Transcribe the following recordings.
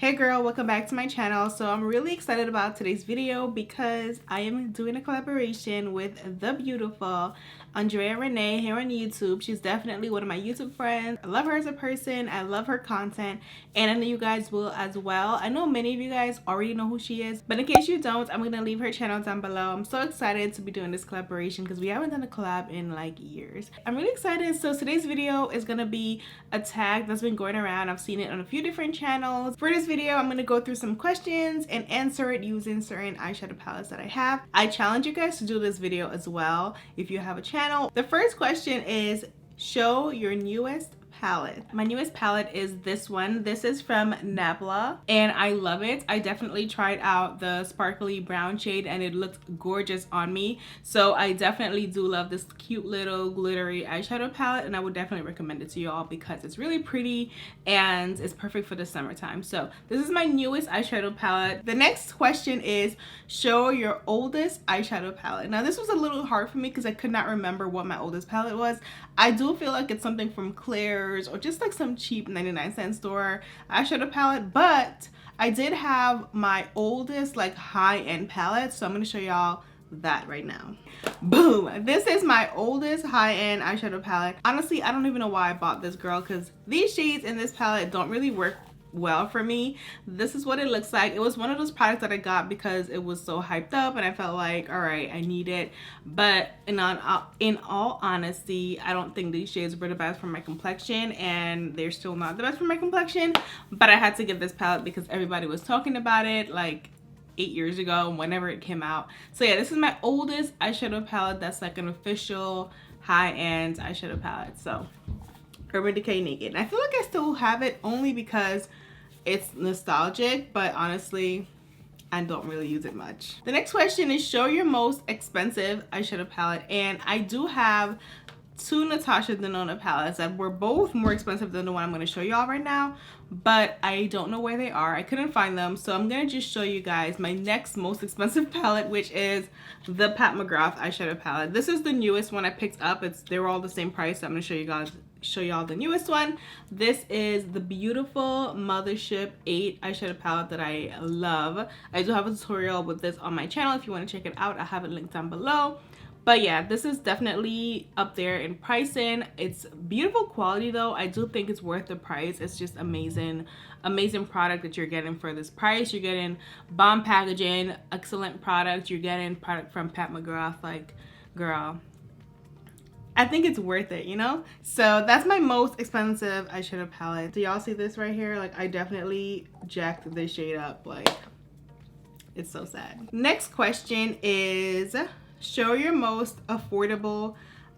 Hey girl, welcome back to my channel. So I'm really excited about today's video because I am doing a collaboration with the beautiful Andrea Renee here on YouTube. She's definitely one of my YouTube friends. I love her as a person. I love her content, and I know you guys will as well. I know many of you guys already know who she is, but in case you don't, I'm gonna leave her channel down below. I'm so excited to be doing this collaboration because we haven't done a collab in like years. I'm really excited. So today's video is gonna be a tag that's been going around. I've seen it on a few different channels. For this video, I'm gonna go through some questions and answer it using certain eyeshadow palettes that I have. I challenge you guys to do this video as well if you have a channel. The first question is, show your newest palette. My newest palette is this one. This is from Nabla and I love it. I definitely tried out the sparkly brown shade and it looked gorgeous on me. So I definitely do love this cute little glittery eyeshadow palette, and I would definitely recommend it to you all because it's really pretty and it's perfect for the summertime. So this is my newest eyeshadow palette. The next question is, show your oldest eyeshadow palette. Now this was a little hard for me because I could not remember what my oldest palette was. I do feel like it's something from Claire's or just like some cheap 99-cent store eyeshadow palette, but I did have my oldest like high-end palette, so I'm going to show y'all that right now. Boom! This is my oldest high-end eyeshadow palette. Honestly, I don't even know why I bought this, girl, because these shades in this palette don't really work well for me. This is what it looks like. It was one of those products that I got because it was so hyped up and I felt like, all right, I need it. But in all honesty, I don't think these shades were the best for my complexion, and they're still not the best for my complexion. But I had to get this palette because everybody was talking about it like 8 years ago, whenever it came out. So yeah, this is my oldest eyeshadow palette that's like an official high-end eyeshadow palette. So Urban Decay Naked. And I feel like I still have it only because it's nostalgic, but honestly, I don't really use it much. The next question is, show your most expensive eyeshadow palette. And I do have two Natasha Denona palettes that were both more expensive than the one I'm going to show y'all right now, but I don't know where they are. I couldn't find them, so I'm going to just show you guys my next most expensive palette, which is the Pat McGrath eyeshadow palette. This is the newest one I picked up. They were all the same price, so I'm going to show y'all the newest one. This is the beautiful Mothership 8 eyeshadow palette that I love. I do have a tutorial with this on my channel if you want to check it out. I have it linked down below. But yeah, this is definitely up there in pricing. It's beautiful quality though. I do think it's worth the price. It's just amazing product that you're getting for this price. You're getting bomb packaging, excellent product. You're getting product from Pat McGrath. Like, girl, I think it's worth it, you know? So that's my most expensive eyeshadow palette. Do y'all see this right here? Like, I definitely jacked this shade up. Like, it's so sad. Next question is, show your most affordable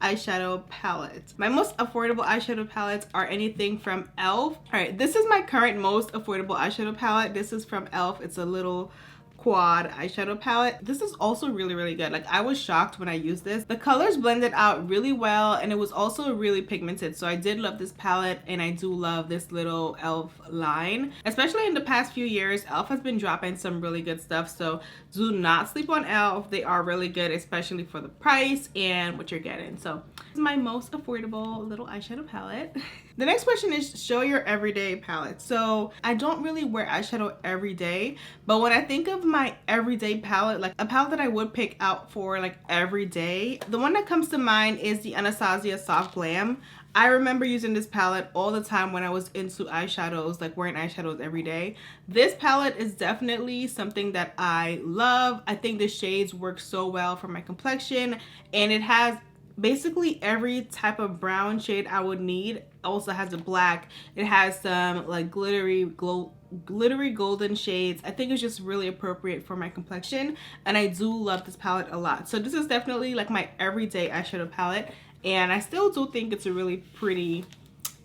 eyeshadow palette. My most affordable eyeshadow palettes are anything from e.l.f. Alright, this is my current most affordable eyeshadow palette. This is from e.l.f. It's a little quad eyeshadow palette. This is also really good. Like, I was shocked when I used this. The colors blended out really well, and it was also really pigmented. So I did love this palette, and I do love this little e.l.f. line. Especially in the past few years, e.l.f. has been dropping some really good stuff. So do not sleep on e.l.f. They are really good, especially for the price and what you're getting. So this is my most affordable little eyeshadow palette. The next question is, show your everyday palette. So I don't really wear eyeshadow every day, but when I think of my everyday palette, like a palette that I would pick out for like every day, the one that comes to mind is the Anastasia Soft Glam. I remember using this palette all the time when I was into eyeshadows, like wearing eyeshadows every day. This palette is definitely something that I love. I think the shades work so well for my complexion, and it has basically every type of brown shade I would need. It also has a black. It has some like glittery golden shades. I think it's just really appropriate for my complexion, and I do love this palette a lot. So this is definitely like my everyday eyeshadow palette, and I still do think it's a really pretty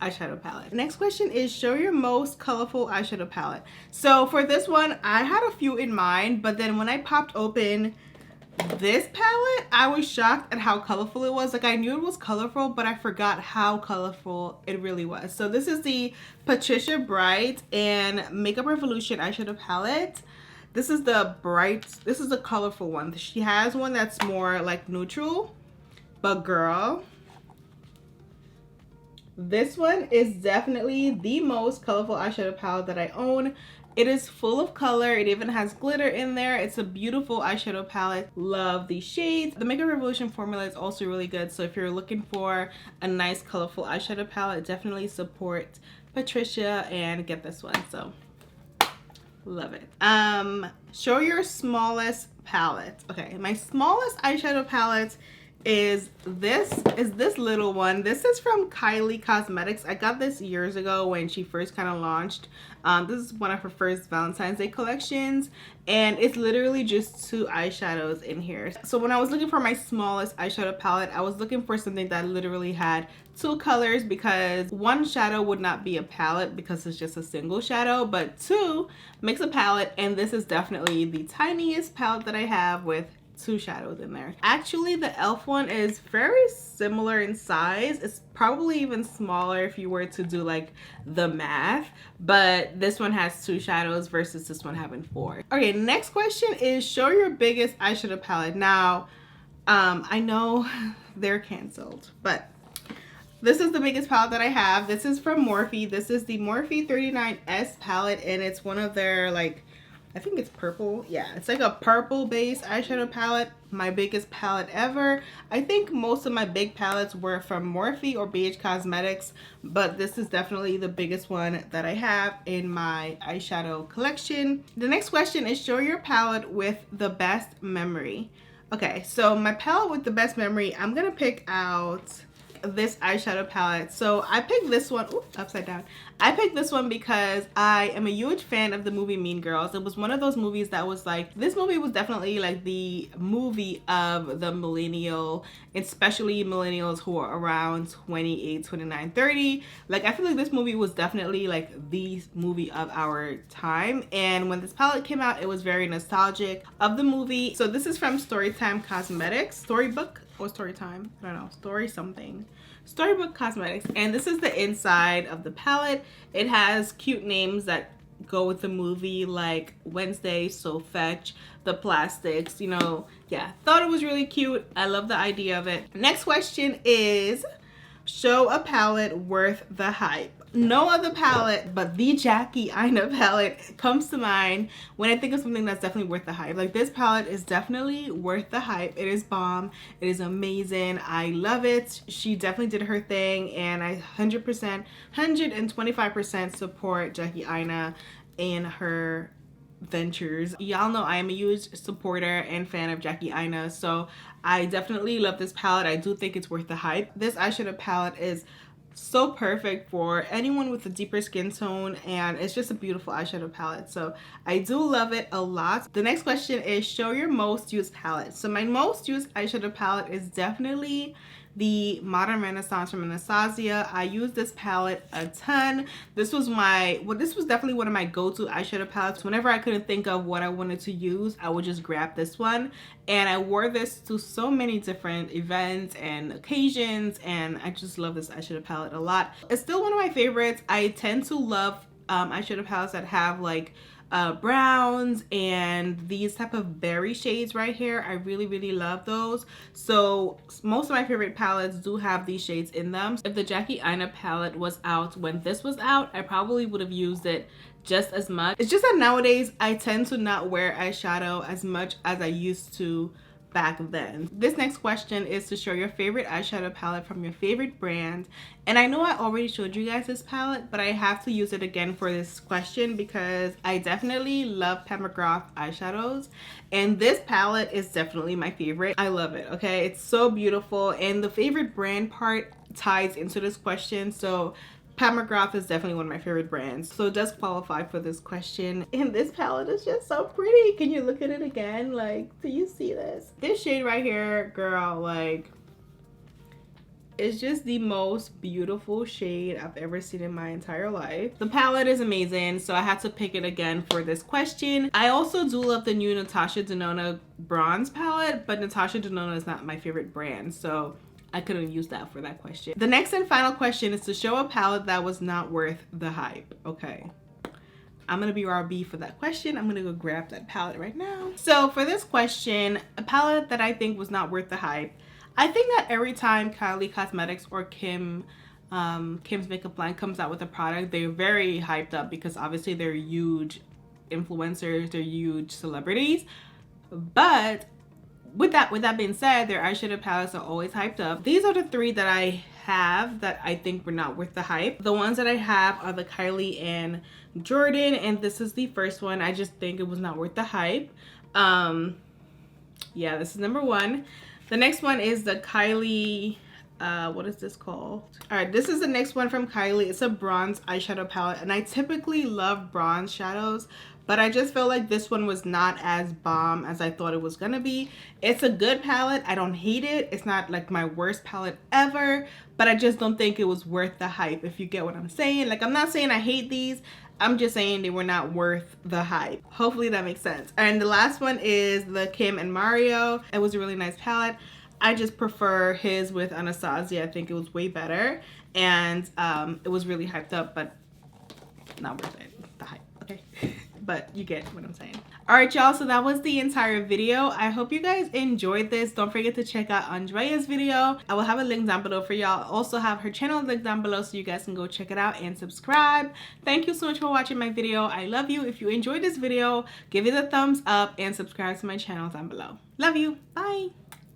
eyeshadow palette. Next question is, show your most colorful eyeshadow palette. So for this one, I had a few in mind, but then when I popped open this palette, I was shocked at how colorful it was. Like, I knew it was colorful, but I forgot how colorful it really was. So this is the Patricia Bright and Makeup Revolution eyeshadow palette. This is the colorful one. She has one that's more like neutral, but girl, this one is definitely the most colorful eyeshadow palette that I own. It is full of color. It even has glitter in there. It's a beautiful eyeshadow palette. Love these shades. The Makeup Revolution formula is also really good. So if you're looking for a nice colorful eyeshadow palette, definitely support Patricia and get this one. So love it. Show your smallest palette. Okay, my smallest eyeshadow palette is this little one. This is from Kylie Cosmetics. I got this years ago when she first kind of launched. This is one of her first Valentine's Day collections, and it's literally just 2 eyeshadows in here. So when I was looking for my smallest eyeshadow palette, I was looking for something that literally had 2 colors, because 1 shadow would not be a palette because it's just a single shadow, but 2 makes a palette, and this is definitely the tiniest palette that I have with 2 shadows in there. Actually, the e.l.f. one is very similar in size. It's probably even smaller if you were to do like the math, but this one has 2 shadows versus this one having 4. Okay, next question is show your biggest eyeshadow palette. Now, I know they're canceled, but this is the biggest palette that I have. This is from Morphe. This is the Morphe 39S palette, and it's one of their, like, I think it's purple. Yeah, it's like a purple based eyeshadow palette. My biggest palette ever. I think most of my big palettes were from Morphe or BH Cosmetics, but this is definitely the biggest one that I have in my eyeshadow collection. The next question is show your palette with the best memory. Okay, so my palette with the best memory, I'm gonna pick out this eyeshadow palette. So I picked this one. Oops, upside down. I picked this one because I am a huge fan of the movie Mean Girls. It was one of those movies that was like, this movie was definitely like the movie of the millennial, especially millennials who are around 28, 29, 30. Like, I feel like this movie was definitely like the movie of our time. And when this palette came out, it was very nostalgic of the movie. So this is from Storytime Cosmetics. Storybook or Storytime? I don't know. Story something. Storybook Cosmetics, and this is the inside of the palette. It has cute names that go with the movie, like Wednesday, So Fetch, The Plastics, you know. Yeah, thought it was really cute. I love the idea of it. Next question is show a palette worth the hype. No other palette but the Jackie Aina palette comes to mind when I think of something that's definitely worth the hype. Like, this palette is definitely worth the hype. It is bomb. It is amazing. I love it. She definitely did her thing, and I 100%, 125% support Jackie Aina in her ventures. Y'all know I am a huge supporter and fan of Jackie Aina, so I definitely love this palette. I do think it's worth the hype. This eyeshadow palette is so perfect for anyone with a deeper skin tone, and it's just a beautiful eyeshadow palette, so I do love it a lot. The next question is show your most used palette. So my most used eyeshadow palette is definitely the Modern Renaissance from Anastasia. I use this palette a ton. This was definitely one of my go-to eyeshadow palettes. Whenever I couldn't think of what I wanted to use, I would just grab this one, and I wore this to so many different events and occasions, and I just love this eyeshadow palette a lot. It's still one of my favorites. I tend to love eyeshadow palettes that have like browns and these type of berry shades right here. I really love those. So most of my favorite palettes do have these shades in them. If the Jackie Aina palette was out when this was out, I probably would have used it just as much. It's just that nowadays I tend to not wear eyeshadow as much as I used to back then. This next question is to show your favorite eyeshadow palette from your favorite brand. And I know I already showed you guys this palette, but I have to use it again for this question because I definitely love Pat McGrath eyeshadows, and this palette is definitely my favorite. I love it. Okay, it's so beautiful, and the favorite brand part ties into this question. So Pat McGrath is definitely one of my favorite brands, so it does qualify for this question. And this palette is just so pretty. Can you look at it again? Like, do you see this? This shade right here, girl, like, it's just the most beautiful shade I've ever seen in my entire life. The palette is amazing, so I had to pick it again for this question. I also do love the new Natasha Denona bronze palette, but Natasha Denona is not my favorite brand, so I couldn't use that for that question. The next and final question is to show a palette that was not worth the hype. Okay, I'm gonna be RB for that question. I'm gonna go grab that palette right now. So for this question, a palette that I think was not worth the hype. I think that every time Kylie Cosmetics or Kim's Makeup line comes out with a product, they're very hyped up because obviously they're huge influencers, they're huge celebrities. But with that being said, their eyeshadow palettes are always hyped up. These are the 3 that I have that I think were not worth the hype. The ones that I have are the Kylie and Jordan, and this is the first one. I just think it was not worth the hype. Yeah, this is number 1. The next one is the Kylie, what is this called? All right, this is the next one from Kylie. It's a bronze eyeshadow palette, and I typically love bronze shadows, but I just feel like this one was not as bomb as I thought it was gonna be. It's a good palette. I don't hate it. It's not like my worst palette ever, but I just don't think it was worth the hype, if you get what I'm saying. Like, I'm not saying I hate these. I'm just saying they were not worth the hype. Hopefully that makes sense. And the last one is the Kim and Mario. It was a really nice palette. I just prefer his with Anastasia. I think it was way better. And it was really hyped up, but not worth it, the hype, okay? But you get what I'm saying. All right, y'all, so that was the entire video. I hope you guys enjoyed this. Don't forget to check out Andrea's video. I will have a link down below for y'all. Also have her channel link down below so you guys can go check it out and subscribe. Thank you so much for watching my video. I love you. If you enjoyed this video, give it a thumbs up and subscribe to my channel down below. Love you. Bye.